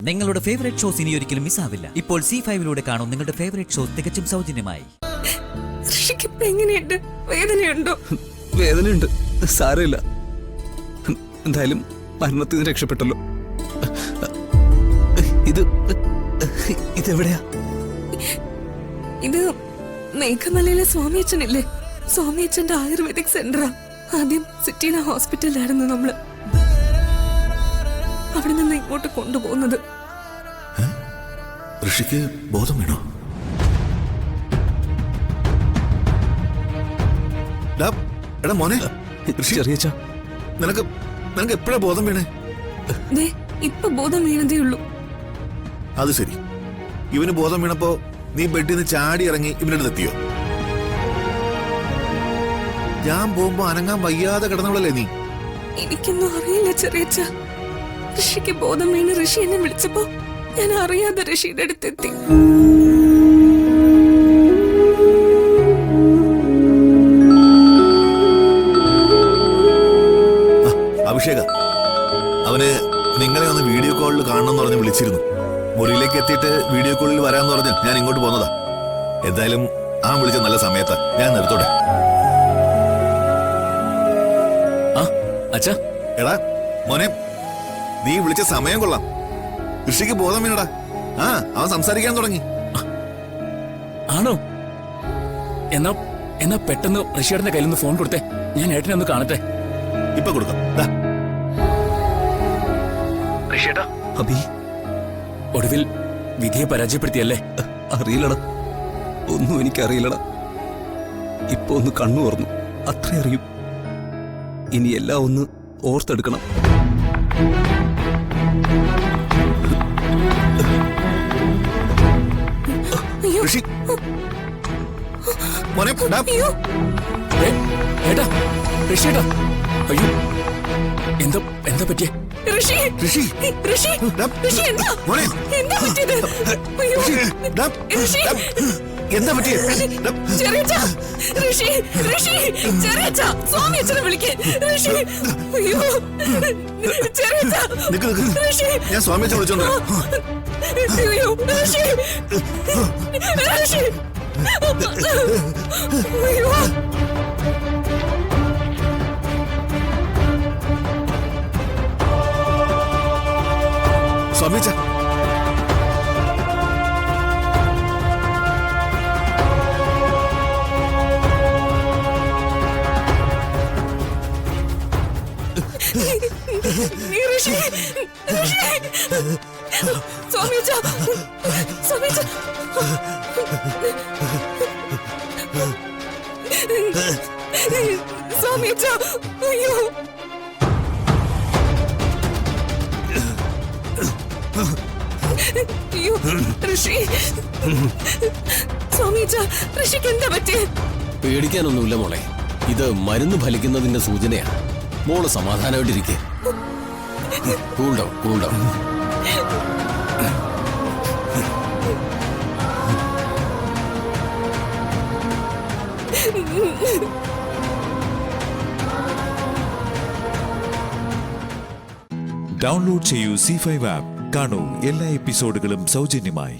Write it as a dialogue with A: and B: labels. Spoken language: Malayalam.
A: നിങ്ങളുടെ ഫേവറേറ്റ് ഷോസ് ഇനി ഒരിക്കലും മിസ്സാവില്ല. ഇപ്പോൾ C5 കാണും നിങ്ങളുടെ ഫേവറേറ്റ് ഷോസ് തികച്ചും സൗജന്യമായി.
B: എങ്ങനെയുണ്ട്? വേദനയുണ്ടോ?
C: വേദനയുണ്ട്, സാരമില്ല. എന്തായാലും മരണത്തിൽ നിന്ന് രക്ഷപ്പെട്ടല്ലോ. ഇതെവിടെയാ?
B: ഇത് മേഘമലയിലെ സ്വാമിയച്ഛനില്ലേ? സ്വാമിയച്ഛന്റെ ആയുർവേദിക് സെന്ററാ. ആദ്യം സിറ്റിയിലെ ഹോസ്പിറ്റലിലായിരുന്നു നമ്മള്. അവിടെ നിന്ന് ഇങ്ങോട്ട് കൊണ്ടുപോകുന്നത്.
D: ഋഷിക്ക് ബോധം വീണോ? എടാ മോനെ, നിനക്ക് എപ്പോഴാ ബോധം വീണേ?
B: ഇപ്പൊ ബോധം വീണതേ ഉള്ളൂ.
D: അത് ശരി. ഇവന് ബോധം വീണപ്പോ നീ ബെഡിൽ നിന്ന് ചാടി ഇറങ്ങി ഇവനോട് എത്തിയോ? ഞാൻ പോകുമ്പോ അനങ്ങാൻ വയ്യാതെ കിടന്നവളല്ലേ നീ?
B: എനിക്കൊന്നും അറിയില്ല ചെറിയച്ച. ഋഷിക്ക് ബോധം വീണ് ഋഷി എന്നെ വിളിച്ചപ്പോ ഞാൻ അറിയാതെ ഋഷിയുടെ അടുത്തെത്തി.
D: അഭിഷേക, അവന് നിങ്ങളെ ഒന്ന് വീഡിയോ കോളിൽ കാണണമെന്ന് പറഞ്ഞ് വിളിച്ചിരുന്നു. മുറിയിലേക്ക് എത്തിയിട്ട് വീഡിയോ കോളിൽ വരാമെന്ന് പറഞ്ഞ് ഞാൻ ഇങ്ങോട്ട് പോന്നതാ. എന്തായാലും ആ വിളിച്ച നല്ല സമയത്താ. ഞാൻ നിർത്തോടെ.
C: അച്ഛാ,
D: എടാ മോനെ, നീ വിളിച്ച സമയം കൊള്ളാം. ഋഷിക്ക് ബോധം വീണടാ. അവൻ സംസാരിക്കാൻ തുടങ്ങി.
C: ആണോ? എന്നാ പെട്ടെന്ന് ഋഷിയുടെ കയ്യിൽ നിന്ന് ഫോൺ കൊടുത്തേ. ഞാൻ ഏട്ടനെ ഒന്ന് കാണട്ടെ.
D: ഇപ്പൊ കൊടുക്കാം.
C: അബി, ഒടുവിൽ വിധിയെ പരാജയപ്പെടുത്തിയല്ലേ? അറിയില്ലടാ, ഒന്നും എനിക്കറിയില്ലടാ. ഇപ്പൊ ഒന്ന് കണ്ണു തുറന്നു, അത്ര അറിയും. ഇനി എല്ലാം ഒന്ന് ഓർത്തെടുക്കണം.
D: ഋഷി മോനെ,
C: ഏട്ടാ, ഋഷിയേട്ടാ, അയ്യോ, എന്താ പറ്റിയേ?
B: ഋഷി, ഋഷി, ഋഷി, ഋഷി, എന്താ പറ്റിയത്? ഋഷി,
D: എന്താ പറ്റിയേ?
B: ചെറിയച്ഛ, ഋഷി, ഋഷി, ചെറിയച്ഛ, സ്വാമിയച്ഛനെ വിളിക്ക്. ഋഷി, അയ്യോ, ചെറിയച്ഛ, ഋഷി,
D: ഞാൻ സ്വാമിയച്ഛനെ വിളിച്ചോണ്ട്
B: അയ്യോ, ഋഷി, ഋഷി, അയ്യോ.
D: സ്വാമിയച്ഛ,
B: ഋഷി, ഋഷി, സ്വാമിയച്ഛ, സ്വാമിയച്ഛ, സ്വാമിയച്ഛ, അയ്യോ. അയ്യോ, ഋഷി, സ്വാമിയച്ഛ, ഋഷിക്ക് എന്താ പറ്റിയേ?
E: പേടിക്കാനൊന്നുമില്ല മോളെ. ഇത് മരുന്ന് ഫലിക്കുന്നതിന്റെ സൂചനയാ. മോള് സമാധാനമായിട്ടിരിക്കെ. Cool down, cool down.
F: Download ചെയ്യൂ C5 ആപ്പ്. കാണൂ എല്ലാ എപ്പിസോഡുകളും സൗജന്യമായി.